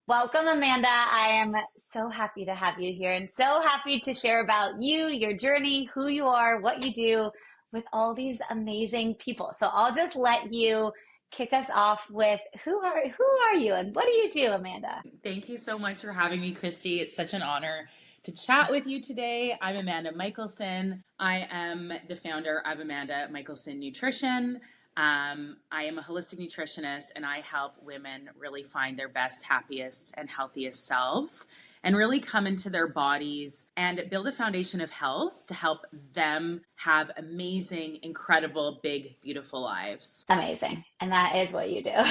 Welcome, Amanda. I am so happy to have you here and so happy to share about you, your journey, who you are, what you do with all these amazing people. So I'll just let you kick us off with who are you and what do you do, Amanda? Thank you so much for having me, Christy. It's such an honor to chat with you today. I'm Amanda Michelson. I am the founder of Amanda Michelson Nutrition. I am a holistic nutritionist and I help women really find their best, happiest, and healthiest selves and really come into their bodies and build a foundation of health to help them have amazing, incredible, big, beautiful lives. Amazing. And that is what you do.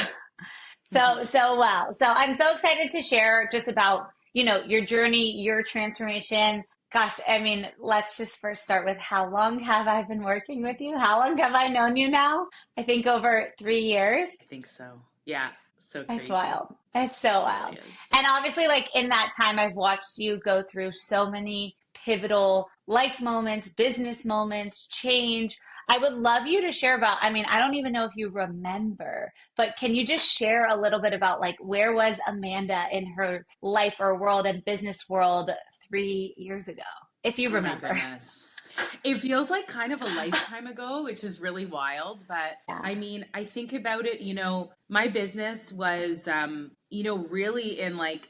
So well. So I'm so excited to share just about, your journey, your transformation. Gosh, I mean, let's just first start with how long have I been working with you? How long have I known you now? I think over 3 years. I think so. Yeah, so It's crazy. wild. It's so It wild. really is. And obviously, like in that time, I've watched you go through so many pivotal life moments, business moments, change. I would love you to share about, I mean, I don't even know if you remember, but can you just share a little bit about like where was Amanda in her life or world and business world 3 years ago, if you Oh my remember? goodness. It feels like kind of a lifetime ago, which is really wild. But Yeah. I mean, I think about it, my business was, really in like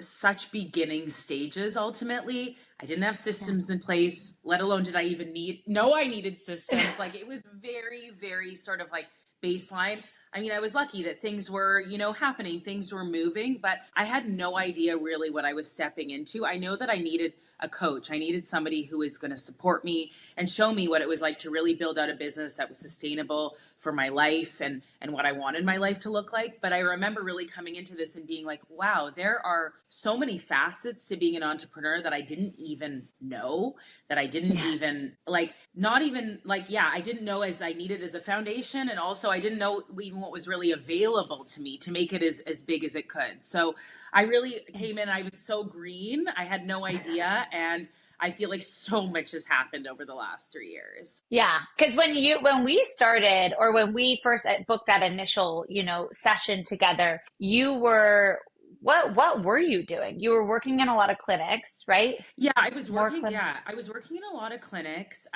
such beginning stages ultimately. I didn't have Yeah. systems in place, let alone did I even know I needed systems. Like it was very, very sort of like baseline. I mean, I was lucky that things were, happening, things were moving, but I had no idea really what I was stepping into. I know that I needed a coach. I needed somebody who was going to support me and show me what it was like to really build out a business that was sustainable for my life and what I wanted my life to look like. But I remember really coming into this and being like, wow, there are so many facets to being an entrepreneur that I didn't even know, that I didn't Yeah. even like, not even like, yeah, I didn't know as I needed as a foundation. And also I didn't know even what was really available to me to make it as big as it could. So I really came in, I was so green. I had no idea. And I feel like so much has happened over the last 3 years. Yeah, because when we started or when we first booked that initial, session together, you were what were you doing? You were working in a lot of clinics, right? Yeah, I was More working. Yeah, clinics. I was working in a lot of clinics.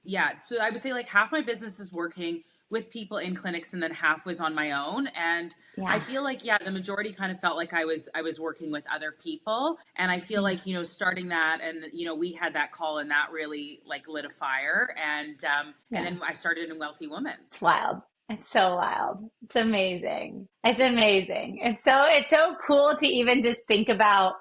Yeah. So I would say like half my business is working with people in clinics, and then half was on my own. And I Yeah. feel like, yeah, the majority kind of felt like I was working with other people. And I feel Yeah. like starting that, and we had that call, and that really like lit a fire. And Yeah. then I started in Wealthy Woman. It's wild. It's so wild. It's amazing. It's amazing. It's so cool to even just think about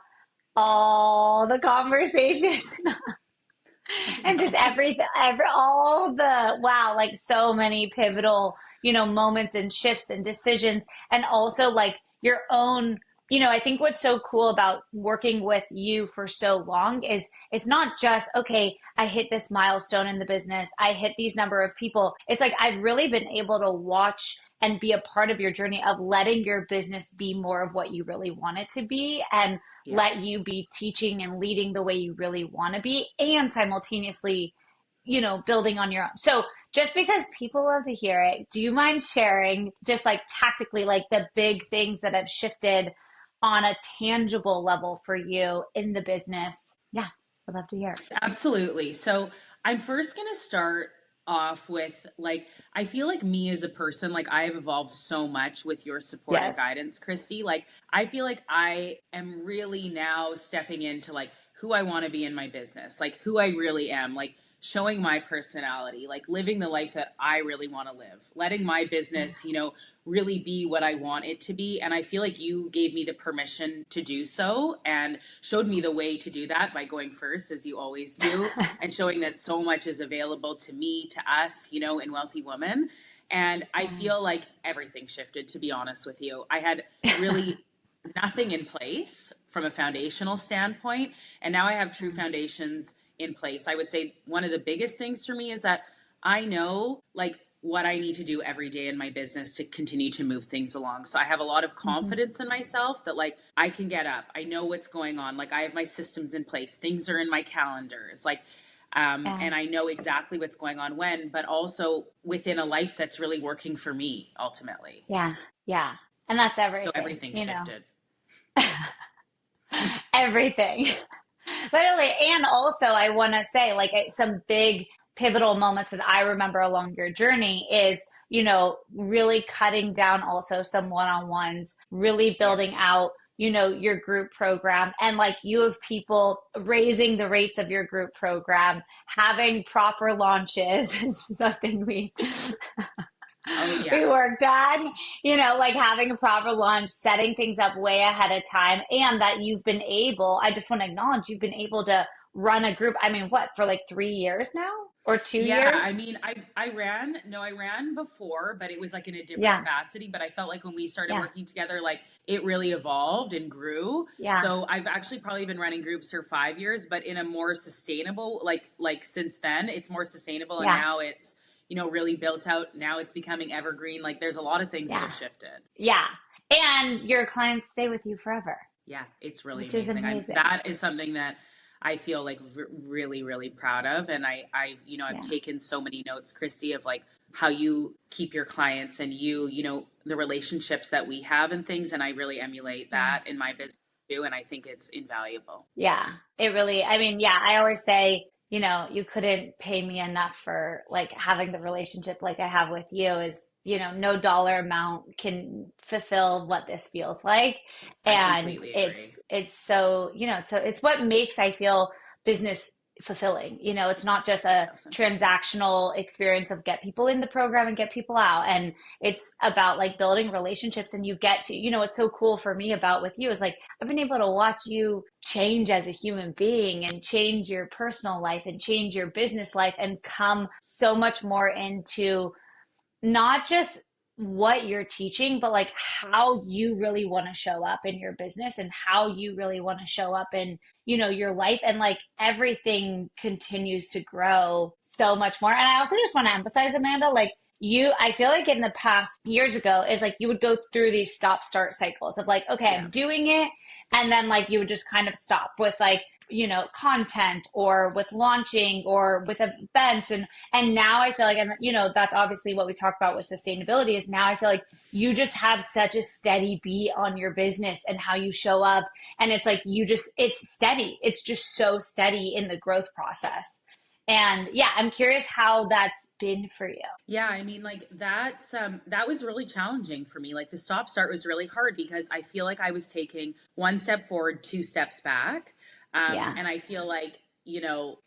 all the conversations I and just know. all the wow, like so many pivotal, moments and shifts and decisions, and also like your own. I think what's so cool about working with you for so long is it's not just, okay, I hit this milestone in the business, I hit these number of people. It's like I've really been able to watch and be a part of your journey of letting your business be more of what you really want it to be, and Yeah. let you be teaching and leading the way you really want to be, and simultaneously, building on your own. So just because people love to hear it, do you mind sharing just like tactically, like the big things that have shifted on a tangible level for you in the business? Yeah, I'd love to hear. Absolutely. So I'm first going to start off with like, I feel like me as a person, like I have evolved so much with your support and Yes. guidance, Christy. Like, I feel like I am really now stepping into like who I want to be in my business, like who I really am, like showing my personality, like living the life that I really want to live, letting my Yeah. business, really be what I want it to be. And I feel like you gave me the permission to do so and showed me the way to do that by going first, as you always do, and showing that so much is available to me, to us, in Wealthy Woman. And I feel like everything shifted, to be honest with you. I had really nothing in place from a foundational standpoint. And now I have true foundations in place. I would say one of the biggest things for me is that I know like what I need to do every day in my business to continue to move things along. So I have a lot of Mhm. confidence in myself that like I can get up. I know what's going on. Like I have my systems in place. Things are in my calendars. Like Yeah. and I know exactly what's going on when, but also within a life that's really working for me ultimately. Yeah. Yeah. And that's So everything, everything shifted. Everything. Literally. And also, I want to say, like, some big pivotal moments that I remember along your journey is, really cutting down also some one-on-ones, really building Yes. out, your group program. And like you have people raising the rates of your group program, having proper launches is something Oh yeah. we worked on, like having a proper launch, setting things up way ahead of time, and that you've been able, I just want to acknowledge you've been able to run a group. I mean, what, for like 3 years now or two Yeah, I years? mean, I ran before, but it was like in a different Yeah, capacity. But I felt like when we started yeah, working together, like it really evolved and grew. yeah, So I've actually probably been running groups for 5 years, but in a more sustainable, like since then, it's more sustainable, and yeah, now it's, really built out. Now it's becoming evergreen. Like there's a lot of things that yeah, have shifted. yeah. And your clients stay with you forever, Yeah, it's really which is amazing. amazing. That is something that I feel like really, really proud of. And I've Yeah. taken so many notes, Christy, of like how you keep your clients and the relationships that we have and things. And I really emulate Yeah. that in my business too. And I think it's invaluable. Yeah, it really, I mean, yeah, I always say, you couldn't pay me enough for like having the relationship like I have with you is, no dollar amount can fulfill what this feels like. I And completely agree. it's so, so it's what makes, I feel, business fulfilling. It's not just a 1000%. transactional experience of get people in the program and get people out. And it's about like building relationships, and you get to, what's so cool for me about with you is like I've been able to watch you change as a human being and change your personal life and change your business life and come so much more into not just what you're teaching, but like how you really want to show up in your business and how you really want to show up in, your life. And like everything continues to grow so much more. And I also just want to emphasize, Amanda, like I feel like in the past years ago is like you would go through these stop start cycles of like, okay, Yeah. I'm doing it. And then like you would just kind of stop with like, content or with launching or with events. And now I feel like, and that's obviously what we talk about with sustainability is now I feel like you just have such a steady beat on your business and how you show up. And it's like, it's steady. It's just so steady in the growth process. And yeah, I'm curious how that's been for you. Yeah, I mean, like that was really challenging for me. Like the stop start was really hard because I feel like I was taking one step forward, two steps back. Yeah. And I feel like,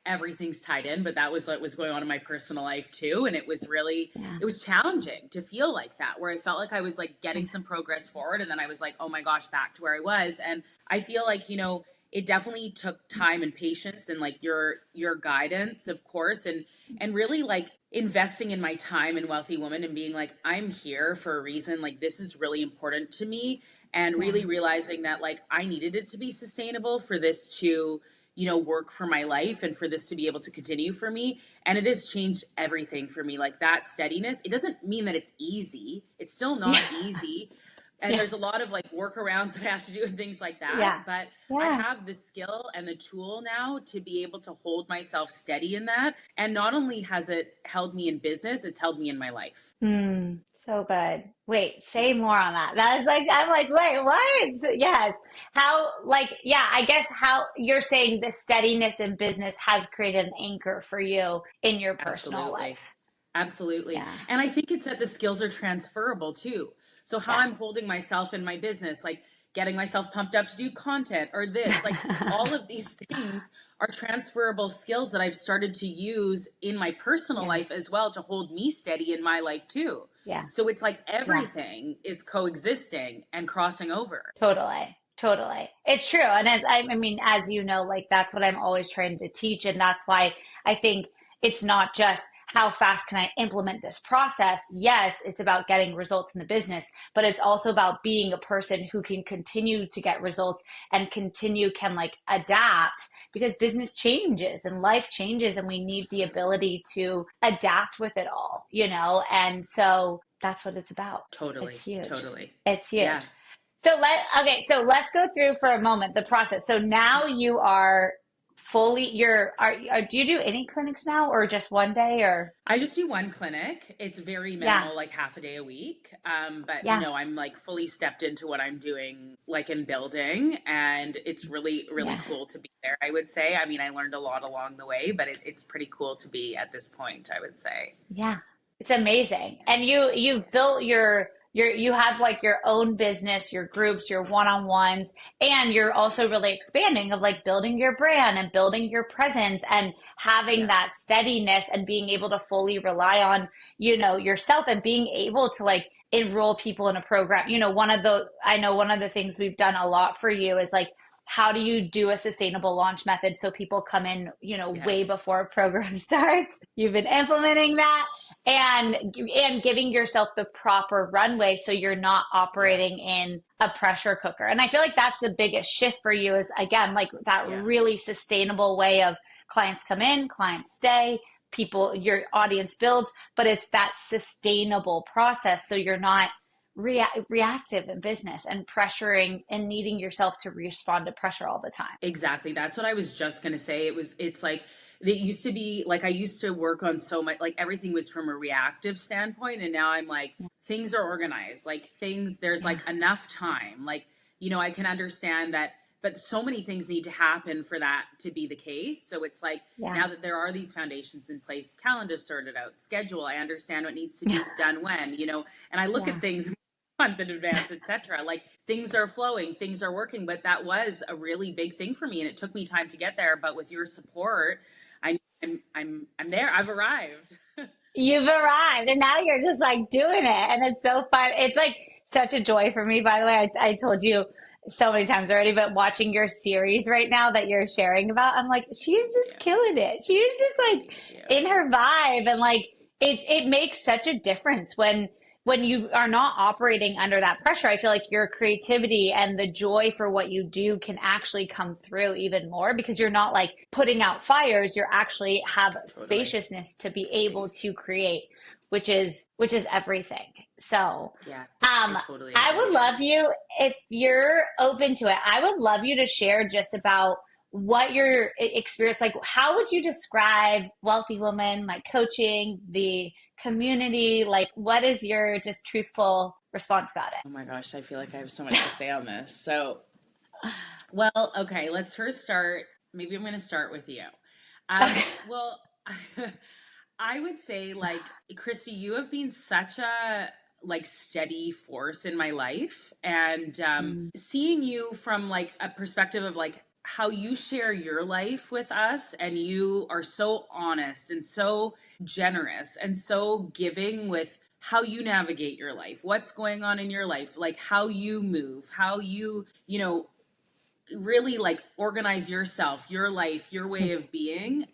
everything's tied in, but that was what was going on in my personal life too. And Yeah. it was challenging to feel like that, where I felt like I was like getting some progress forward. And then I was like, oh my gosh, back to where I was. And I feel like, it definitely took time and patience and like your guidance, of course, and really like investing in my time in Wealthy Woman and being like, I'm here for a reason. Like this is really important to me, and Yeah. really realizing that like I needed it to be sustainable for this to work for my life and for this to be able to continue for me. And it has changed everything for me. Like that steadiness, it doesn't mean that it's easy. It's still not Yeah. easy, and Yeah. there's a lot of like workarounds that I have to do and things like that. Yeah. But I Yeah. have the skill and the tool now to be able to hold myself steady in that. And not only has it held me in business, it's held me in my life. So good. Wait, say more on that. That is like, I'm like, wait, what? So, yes. How, like, yeah, I guess how you're saying the steadiness in business has created an anchor for you in your personal Absolutely. life. Absolutely. Yeah. And I think it's that the skills are transferable too. So how Yeah. I'm holding myself in my business, like getting myself pumped up to do content or this, like all of these things are transferable skills that I've started to use in my personal Yeah. life as well to hold me steady in my life too. Yeah. So it's like Yeah. everything is coexisting and crossing over. Totally. Totally. It's true. And I mean, as you know, like that's what I'm always trying to teach. And that's why I think it's not just how fast can I implement this process? Yes, it's about getting results in the business, but it's also about being a person who can continue to get results and can like adapt because business changes and life changes and we need the Absolutely. ability to adapt with it all, And so that's what it's about. It's Totally. huge. Totally. It's huge. Yeah. So let's go through for a moment the process. So now you are fully do you do any clinics now or just one day or I just do one clinic. It's very yeah, minimal, like half a day a week. But yeah, no, I'm like fully stepped into what I'm doing, like in building, and it's really, really yeah, cool to be there. I would say. I mean, I learned a lot along the way, but it's pretty cool to be at this point, I would say. yeah. It's amazing. Yeah. And you've built you have like your own business, your groups, your one-on-ones, and you're also really expanding of like building your brand and building your presence and having Yeah. that steadiness and being able to fully rely on, yourself and being able to like enroll people in a program. I know one of the things we've done a lot for you is like how do you do a sustainable launch method so people come in, Yeah. way before a program starts? You've been implementing that and giving yourself the proper runway so you're not Yeah. operating in a pressure cooker. And I feel like that's the biggest shift for you is again like that Yeah. really sustainable way of clients come in, clients stay, people your audience builds, but it's that sustainable process so you're not reactive in business and pressuring and needing yourself to respond to pressure all the time. Exactly. That's what I was just going to say. It's like, it used to be like I used to work on so much, like everything was from a reactive standpoint. And now I'm like, things are organized, like there's Yeah. like enough time. Like, I can understand that, but so many things need to happen for that to be the case. So it's like, Yeah. now that there are these foundations in place, calendar sorted out, schedule, I understand what needs to Yeah. be done when, and I look Yeah. at things month in advance, etc. Like things are flowing, things are working, but that was a really big thing for me, and it took me time to get there. But with your support, I'm there. I've arrived. You've arrived and now you're just like doing it. And it's so fun. It's like such a joy for me, by the way. I told you so many times already, but watching your series right now that you're sharing about, I'm like, she's just Yeah, killing it. She's just like thank you. in her vibe. And like, it makes such a difference when you are not operating under that pressure. I feel like your creativity and the joy for what you do can actually come through even more because you're not like putting out fires. You're actually have Totally. spaciousness to be able Space. to create, which is everything. So, Yeah, I um, totally I would agree. love you if you're open to it. I would love you to share just about what your experience like. How would you describe Wealthy Woman, my coaching, the community? Like, what is your just truthful response about Oh my gosh, I feel like I have so much to say on this. So, well, okay, let's first start. Maybe I'm going to start with you. it? Well, I would say, like, Christy, you have been such a like steady force in my life, and Mm, seeing you from like a perspective of like how you share your life with us, and you are so honest and so generous and so giving with how you navigate your life, what's going on in your life, like how you move, how you really like organize yourself, your life, your way of being.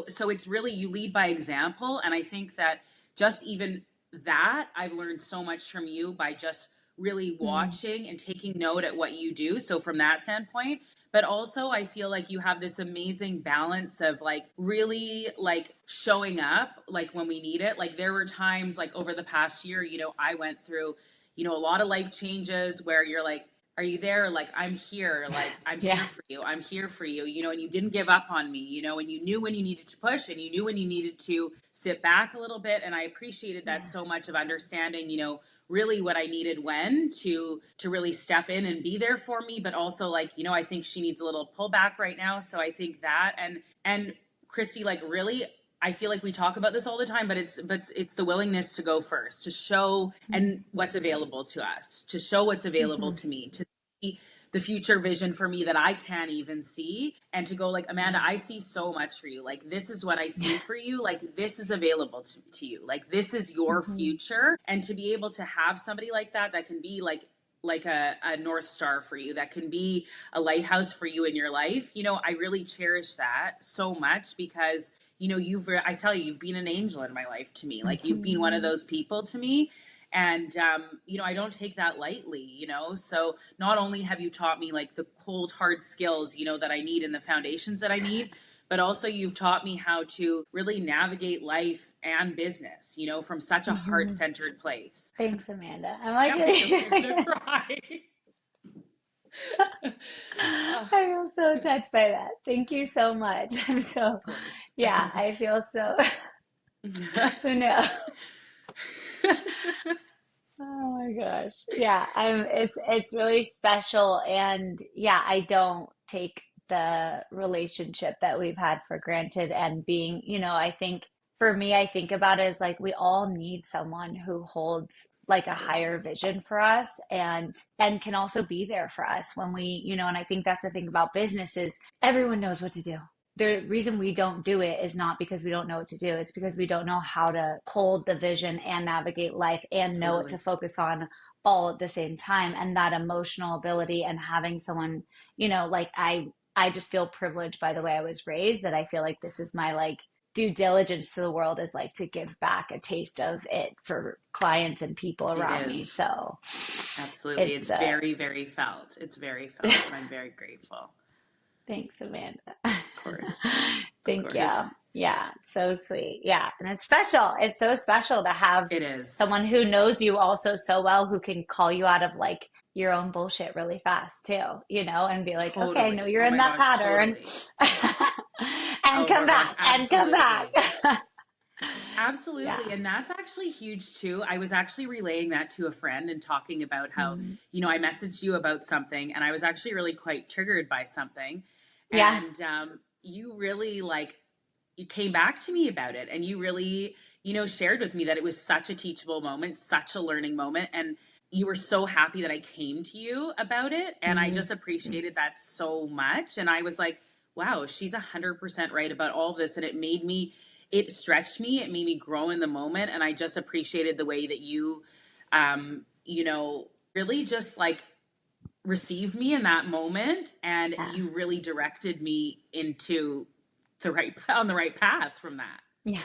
So it's really you lead by example. And I think that just even that, I've learned so much from you by just really mm, watching and taking note at what you do. So from that standpoint, but also I feel like you have this amazing balance of like really like showing up like when we need it. Like there were times like over the past year, I went through, a lot of life changes where you're like, are you there? Like, I'm here. Like, I'm yeah, here for you. I'm here for you. And you didn't give up on me, and you knew when you needed to push and you knew when you needed to sit back a little bit. And I appreciated that yeah, so much of understanding, really what I needed when to really step in and be there for me. But also like, I think she needs a little pullback right now. So I think that and Christy, like really I feel like we talk about this all the time, but it's the willingness to go first, to show and what's available to us, to show what's available mhm, to me, to see the future vision for me that I can't even see, and to go like, Amanda, I see so much for you. Like this is what I see for you. Like this is available to you. Like this is your mhm, future. And to be able to have somebody like that can be like a north star for you, that can be a lighthouse for you in your life. I really cherish that so much because I tell you, you've been an angel in my life to me. Like you've been one of mhm, those people to me. And, I don't take that lightly, So not only have you taught me like the cold, hard skills, that I need and the foundations that I need, but also you've taught me how to really navigate life and business, from such a heart mhm. centered place. Thanks, Amanda. I'm Okay, I'm like, gonna cry. I feel so touched by that. Thank you so much. I'm so, Of course. yeah, I feel so, who knows? Oh my gosh. Yeah, it's really special, and yeah, I don't take the relationship that we've had for granted. And being, I think for me, I think about it as like we all need someone who holds like a higher Totally. vision for us, and can also be there for us when we, and I think that's the thing about business is everyone knows what to do. The reason we don't do it is not because we don't know what to do. It's because we don't know how to hold the vision and navigate life and know what to Totally. focus on all at the same time. And that emotional ability and having someone, like I just feel privileged by the way I was raised, that I feel like this is my like due diligence to the world, is like to give back a taste of it for clients and people It around me. is. So Absolutely. it's It's very, very felt. It's very felt. And I'm very grateful. thanks, Amanda. Of course. Of Thank you. course. Yeah, so sweet. Yeah, and it's special. It's so special to have It is. someone who knows you also so well, who can call you out of like your own bullshit really fast too, and be like, okay, I know Totally. you're Oh in my that gosh, pattern. totally. And Oh come my gosh, back and come back. absolutely. Yeah. Absolutely. And that's actually huge too. I was actually relaying that to a friend and talking about how, Mm. I messaged you about something and I was actually really quite triggered by something. Yeah. And you really you came back to me about it and you really, shared with me that it was such a teachable moment, such a learning moment. And you were so happy that I came to you about it. And I Mm. just appreciated that so much. And I was like, wow, she's 100% right about all this. And it stretched me, it made me grow in the moment. And I just appreciated the way that you, really just like received me in that moment. And Yeah. you really directed me into on the right path from that. Yeah.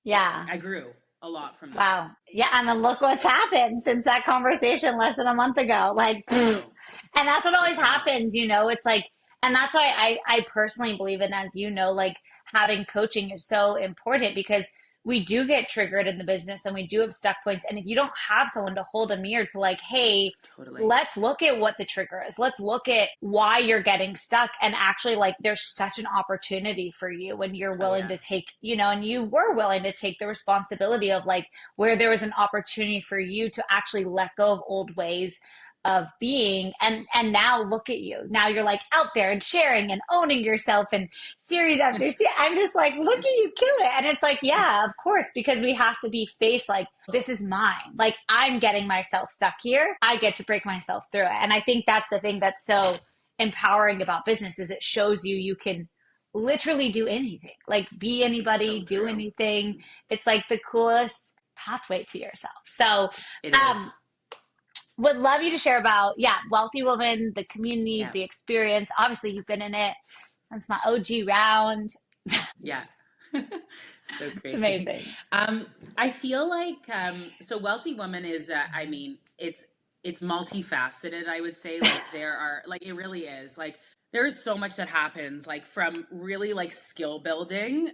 Yeah. I grew a lot from that. Wow. Yeah, I mean, look what's happened since that conversation less than a month ago. Like, I pfft. know. And that's what always It's wild. happens, It's like, and that's why I personally believe in, as like having coaching is so important, because we do get triggered in the business and we do have stuck points. And if you don't have someone to hold a mirror to like, hey, Totally. let's look at what the trigger is. Let's look at why you're getting stuck. And actually, like, there's such an opportunity for you when you're Oh willing yeah. to take, and you were willing to take the responsibility of like where there was an opportunity for you to actually let go of old ways of being. And now look at you. Now you're like out there and sharing and owning yourself, and series after series. I'm just like, look at you, kill it. And it's like, yeah, of course, because we have to be faced like, this is mine. Like, I'm getting myself stuck here. I get to break myself through it. And I think that's the thing that's so empowering about business, is it shows you can literally do anything, like be It's so anybody, do true. anything. It's like the coolest pathway to yourself. So It um is. would love you to share about, yeah, Wealthy Woman, the community, Yeah. the experience. Obviously you've been in it. That's my OG round. Yeah. So It's crazy. amazing. Um, I feel like so Wealthy Woman is it's multifaceted, I would say. Like there are like it really is. Like there's so much that happens, like from really like skill building,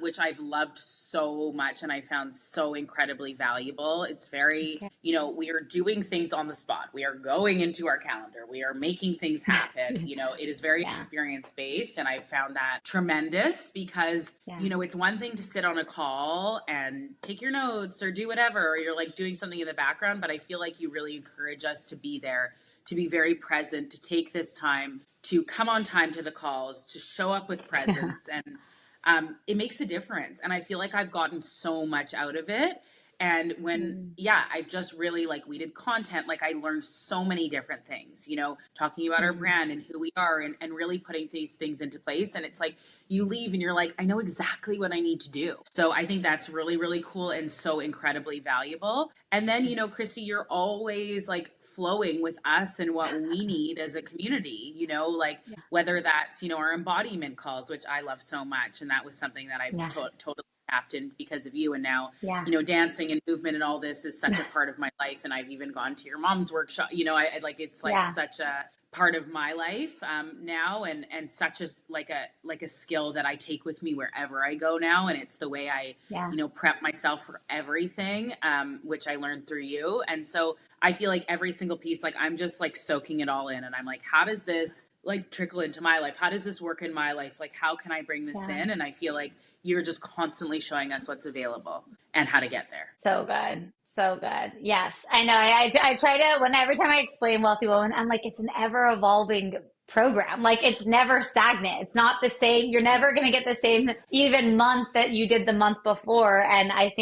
which I've loved so much and I found so incredibly valuable. It's very, Okay. we are doing things on the spot. We are going into our calendar. We are making things happen. It is very Yeah. experience based. And I found that tremendous because, Yeah. it's one thing to sit on a call and take your notes or do whatever, or you're like doing something in the background. But I feel like you really encourage us to be there, to be very present, to take this time, to come on time to the calls, to show up with presence. And it makes a difference. And I feel like I've gotten so much out of it. And Mm, I've just really like, we did content, like I learned so many different things, talking about our mm, brand and who we are, and really putting these things into place. And it's like, you leave and you're like, I know exactly what I need to do. So I think that's really, really cool and so incredibly valuable. And then, Christy, you're always like flowing with us and what we need as a community, like yeah. whether that's, our embodiment calls, which I love so much. And that was something that I've Yeah. totally tapped in because of you. And now, Yeah. dancing and movement and all this is such a part of my life. And I've even gone to your mom's workshop, I like, it's like Yeah. such a part of my life now, and such as like a skill that I take with me wherever I go now, and it's the way I Yeah. prep myself for everything, which I learned through you. And so I feel like every single piece, like I'm just like soaking it all in, and I'm like, how does this like trickle into my life? How does this work in my life? Like, how can I bring this Yeah. in? And I feel like you're just constantly showing us what's available and how to get there. So good. So good. Yes. I know. I try to, every time I explain Wealthy Woman, I'm like, it's an ever evolving program. Like it's never stagnant. It's not the same. You're never going to get the same even month that you did the month before. And I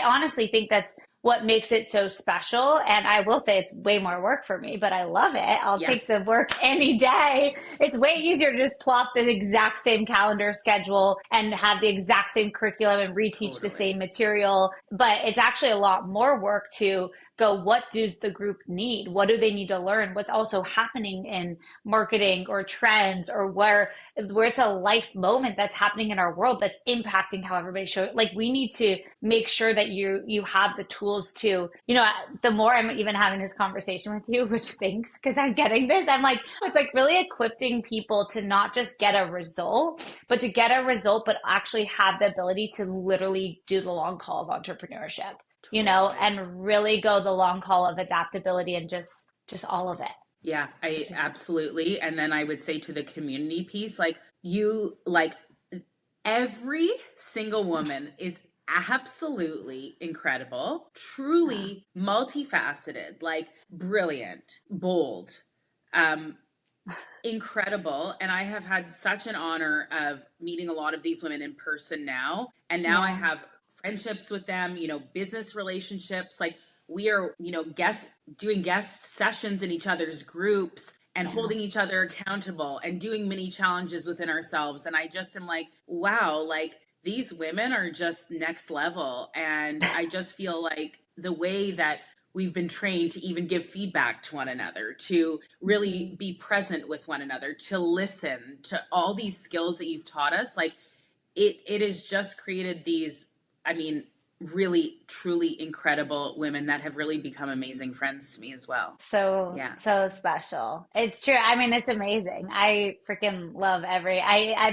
honestly think that's what makes it so special. And I will say it's way more work for me, but I love it. I'll Yeah, take the work any day. It's way easier to just plop the exact same calendar schedule and have the exact same curriculum and reteach the totally. same material. But it's actually a lot more work to go, what does the group need? What do they need to learn? What's also happening in marketing or trends, or where it's a life moment that's happening in our world that's impacting how everybody shows. Like we need to make sure that you have the tools to, the more I'm even having this conversation with you, which thanks, because I'm getting this, I'm like, it's like really equipping people to not just get a result, but to get a result, but actually have the ability to literally do the long haul of entrepreneurship, Totally. and really go the long haul of adaptability and just all of it. Yeah, I Which is absolutely. And then I would say to the community piece, like you, like every single woman is absolutely incredible, yeah, truly multifaceted, like brilliant, bold, um, incredible. And I have had such an honor of meeting a lot of these women in person now. And now I yeah, have friendships with them, business relationships. Like we are, guest doing guest sessions in each other's groups and yeah. holding each other accountable and doing mini challenges within ourselves. And I just am like, wow, like these women are just next level. And I just feel like the way that we've been trained to even give feedback to one another, to really Mhm. be present with one another, to listen, to all these skills that you've taught us. Like it has just created these, I mean, really truly incredible women that have really become amazing friends to me as well. So, Yeah. so special. It's true. I mean, it's amazing. I freaking love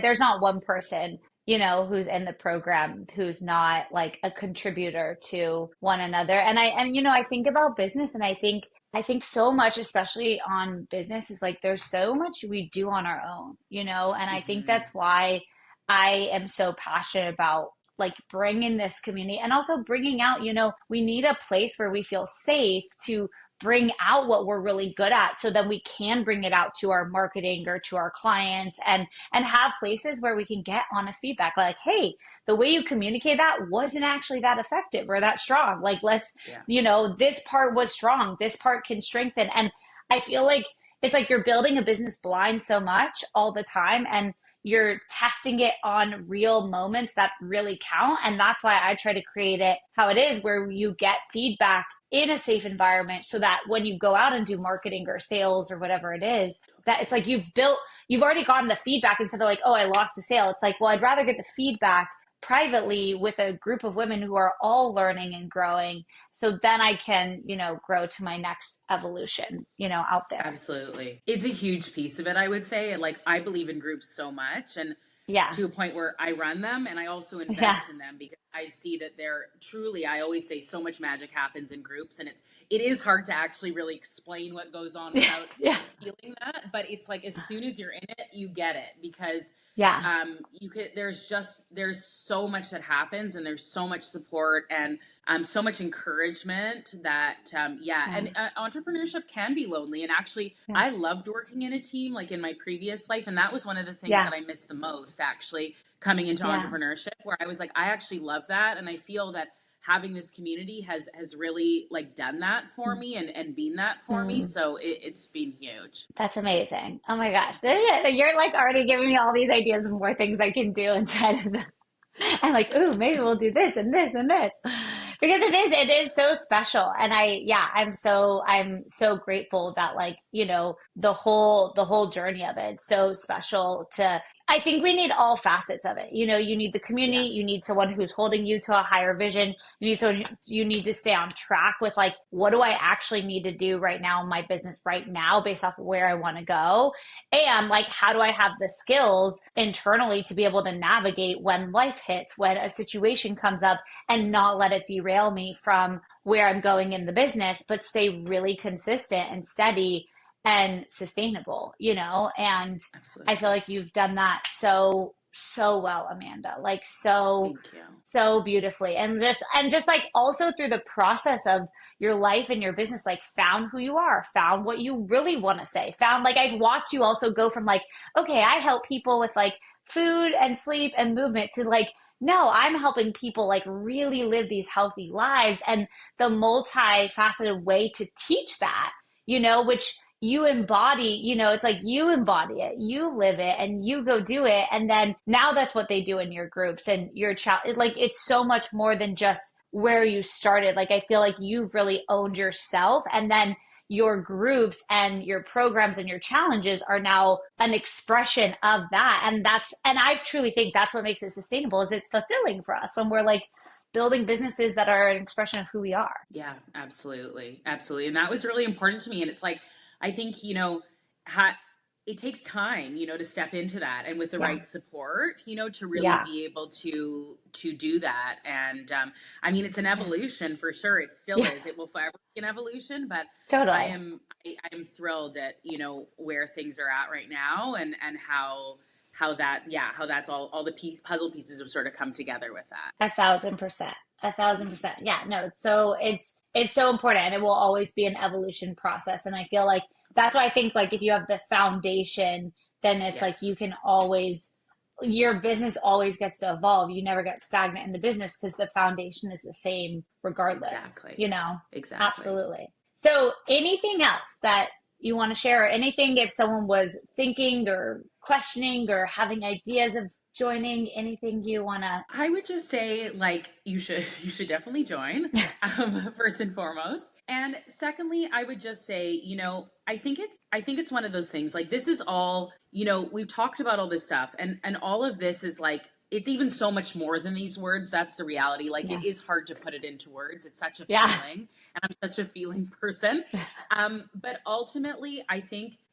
there's not one person, who's in the program who's not like a contributor to one another. I think about business, and I think so much, especially on business, is like there's so much we do on our own, and I think Hmm. that's why I am so passionate about like bringing this community and also bringing out, we need a place where we feel safe to bring out what we're really good at, so then we can bring it out to our marketing or to our clients, and have places where we can get honest feedback like, hey, the way you communicate that wasn't actually that effective or that strong. Like let's, Yeah. this part was strong, this part can strengthen. And I feel like it's like you're building a business blind so much all the time, and you're testing it on real moments that really count. And that's why I try to create it how it is, where you get feedback in a safe environment, so that when you go out and do marketing or sales or whatever it is, that it's like you've already gotten the feedback, instead of like, oh, I lost the sale. It's like, well, I'd rather get the feedback privately with a group of women who are all learning and growing. So then I can, grow to my next evolution, out there. Absolutely. It's a huge piece of it, I would say. Like, I believe in groups so much, and Yeah. to a point where I run them and I also Yeah. invest in them because I see that they're truly, I always say so much magic happens in groups, and it is hard to actually really explain what goes on without Yeah. feeling that, but it's like as soon as you're in it, you get it because Yeah. you could there's so much that happens, and there's so much support, and so much encouragement that yeah. Yeah. And entrepreneurship can be lonely, and actually Yeah. I loved working in a team like in my previous life, and that was one of the things Yeah. that I missed the most, actually, coming into Yeah. entrepreneurship, where I was like, I actually love that, and I feel that having this community has really like done that for me, and been that for me, Mm. so it's been huge. That's amazing. Oh my gosh. You're like already giving me all these ideas of more things I can do inside of the. I'm like, ooh, maybe we'll do this and this and this. Because it is so special. And I'm so grateful that, like, the whole journey of it, so special to I think we need all facets of it. You need the community, Yeah. you need someone who's holding you to a higher vision. You need someone, you need to stay on track with like, what do I actually need to do right now in my business right now based off of where I want to go? And like, how do I have the skills internally to be able to navigate when life hits, when a situation comes up and not let it derail me from where I'm going in the business, but stay really consistent and steady and sustainable, and I feel Absolutely. like you've done that so well, Amanda. Like Thank you. so beautifully. And just like also through the process of your life and your business, like found who you are, found what you really want to say, found like I've watched you also go from like, okay, I help people with like food and sleep and movement to like, no, I'm helping people like really live these healthy lives and the multifaceted way to teach that, which you embody, it's like you embody it, you live it, and you go do it. And then now that's what they do in your groups and your child. Like it's so much more than just where you started. Like I feel like you've really owned yourself. And then your groups and your programs and your challenges are now an expression of that. And I truly think that's what makes it sustainable is it's fulfilling for us when we're like building businesses that are an expression of who we are. Yeah, absolutely. Absolutely. And that was really important to me. And it's like, I think, ha- it takes time, to step into that and with the Yeah. right support, to really Yeah. be able to do that. And I mean, it's an Yeah. evolution for sure. It still Yeah. is. It will forever be an evolution, but Totally. I am thrilled at, where things are at right now and how that's all the puzzle pieces have sort of come together with that. 1,000%. 1,000%. Yeah, no, it's so important and it will always be an evolution process. And I feel like that's why I think like if you have the foundation, then it's like Yes, you can always your business always gets to evolve. You never get stagnant in the business because the foundation is the same regardless, exactly. Exactly. Absolutely. So anything else that you want to share or anything if someone was thinking or questioning or having ideas of joining, anything you want to I would just say like you should definitely join first and foremost. And secondly, I would just say, I think it's one of those things like this is all, we've talked about all this stuff and all of this is like it's even so much more than these words. That's the reality. Like Yeah. it is hard to put it into words. It's such a Yeah. feeling and I'm such a feeling person. But ultimately,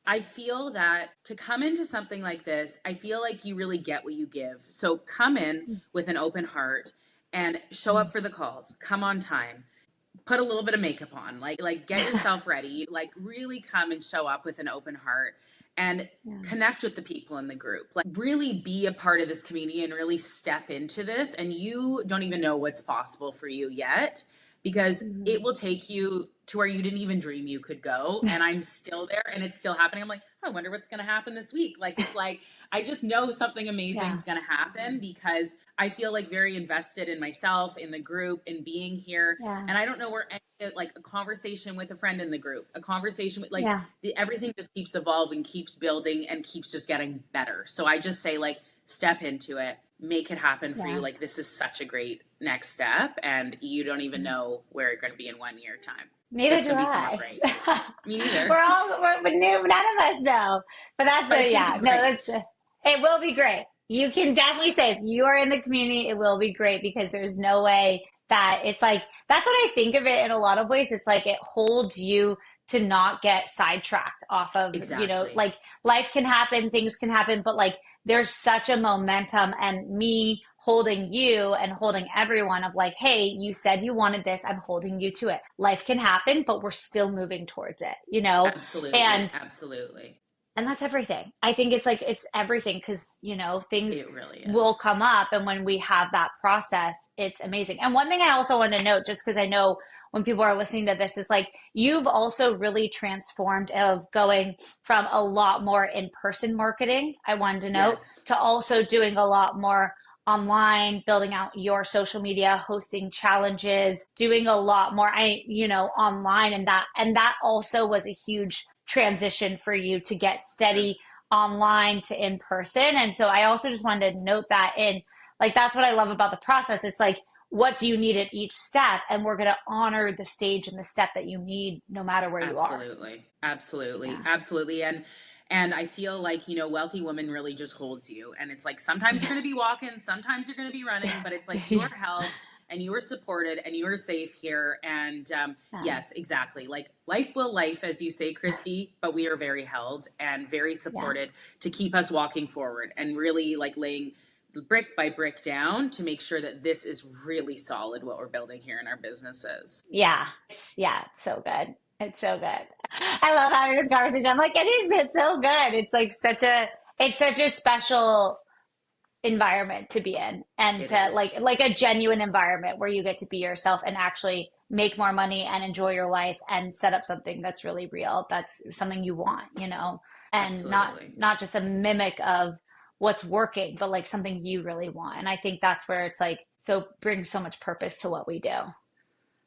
I feel that to come into something like this, I feel like you really get what you give. So come in with an open heart and show up for the calls. Come on time. Put a little bit of makeup on. Like get yourself ready. Like really come and show up with an open heart and Yeah. connect with the people in the group. Like really be a part of this community and really step into this and you don't even know what's possible for you yet because it Mhm. will take you to where you didn't even dream you could go. And I'm still there and it's still happening. I'm like, oh, I wonder what's going to happen this week. Like, it's like, I just know something amazing Yeah. is going to happen because I feel like very invested in myself, in the group, in being here. Yeah. And I don't know where like a conversation with a friend in the group, a conversation with like Yeah. everything just keeps evolving, keeps building and keeps just getting better. So I just say like, step into it, make it happen for you. Yeah. Like this is such a great next step and you don't even know where you're going to be in 1 year time. Neither It's do going to be somewhere I. great. Me neither, We're new. None of us know, but that's but it's going to be yeah. No, great. it will be great. You can definitely say if you are in the community, it will be great because there's no way that it's like that's what I think of it in a lot of ways. It's like it holds you to not get sidetracked off of, Exactly. like life can happen, things can happen, but like there's such a momentum and me holding you and holding everyone of like, hey, you said you wanted this. I'm holding you to it. Life can happen, but we're still moving towards it. Absolutely. And Absolutely. that's everything. I think it's like it's everything because things It really will is. come up, and when we have that process, it's amazing. And one thing I also want to note, just because I know when people are listening to this, is like you've also really transformed of going from a lot more in person marketing. I wanted to note Yes. to also doing a lot more online, building out your social media, hosting challenges, doing a lot more online, and that also was a huge transition for you to get Sure. steady online to in person. And so I also just wanted to note that in like that's what I love about the process. It's like what do you need at each step, and we're going to honor the stage and the step that you need no matter where you are. Absolutely. Absolutely. Yeah. Absolutely. And I feel like, Wealthy Woman really just holds you. And it's like sometimes you're Yeah. going to be walking, sometimes you're going to be running, but it's like you Yeah. are held and you are supported and you are safe here. And Yeah. yes, exactly. Like life will life, as you say, Christy, but we are very held and very Yeah. supported to keep us walking forward and really like laying brick by brick down to make sure that this is really solid what we're building here in our businesses. Yeah. It's so good. It's so good. I love having this conversation. I'm like, it is, it's so good. It's such a special environment to be in, and It to is. like a genuine environment where you get to be yourself and actually make more money and enjoy your life and set up something that's really real. That's something you want, and Absolutely. not just a mimic of what's working, but like something you really want. And I think that's where it's like so brings so much purpose to what we do.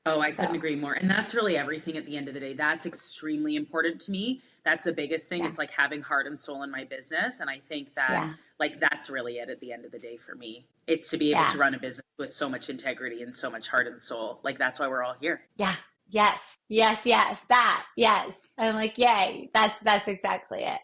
Oh, I couldn't So agree more. And that's really everything at the end of the day. That's extremely important to me. That's the biggest thing. yeah, It's like having heart and soul in my business. And I think that yeah, like that's really it at the end of the day for me. It's to be able yeah, to run a business with so much integrity and so much heart and soul. Like that's why we're all here. yeah, yes, yes, that, yes. I'm like, yay, that's exactly it.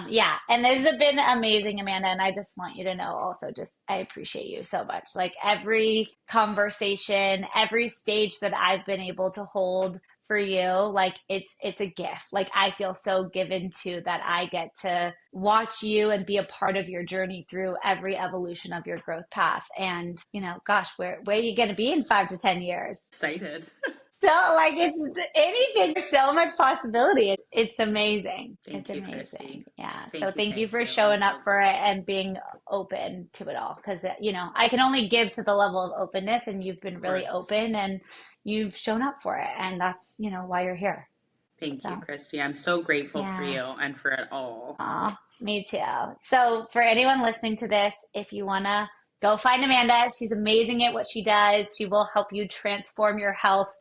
Yeah, and this has been amazing, Amanda, and I just want you to know also just I appreciate you so much. Like every conversation, every stage that I've been able to hold for you, like it's a gift. Like I feel so given to that I get to watch you and be a part of your journey through every evolution of your growth path. And, gosh, where are you going to be in 5 to 10 years? Excited. So like it's anything, there's so much possibility. It's amazing. It's Thank you, amazing. Christy. Yeah. So Thank you. thank you Thank for you. I'm showing so up for it grateful. and being open to it all. Because, I can only give to the level of openness, and you've been Of really course. open and you've shown up for it. And that's, why you're here. Thank you, So, Christy. I'm so grateful for yeah. you and for it all. Aw, me too. So, for anyone listening to this, if you want to go find Amanda, she's amazing at what she does. She will help you transform your health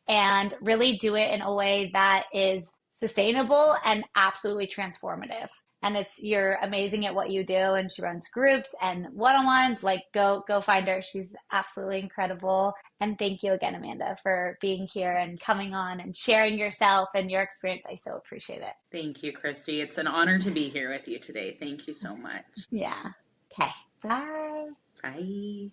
and really do it in a way that is sustainable and absolutely transformative. And you're amazing at what you do, and she runs groups and one-on-ones. Like go find her. She's absolutely incredible. And thank you again, Amanda, for being here and coming on and sharing yourself and your experience. I so appreciate it. Thank you, Christy. It's an honor to be here with you today. Thank you so much. Yeah. Okay. Bye. Bye.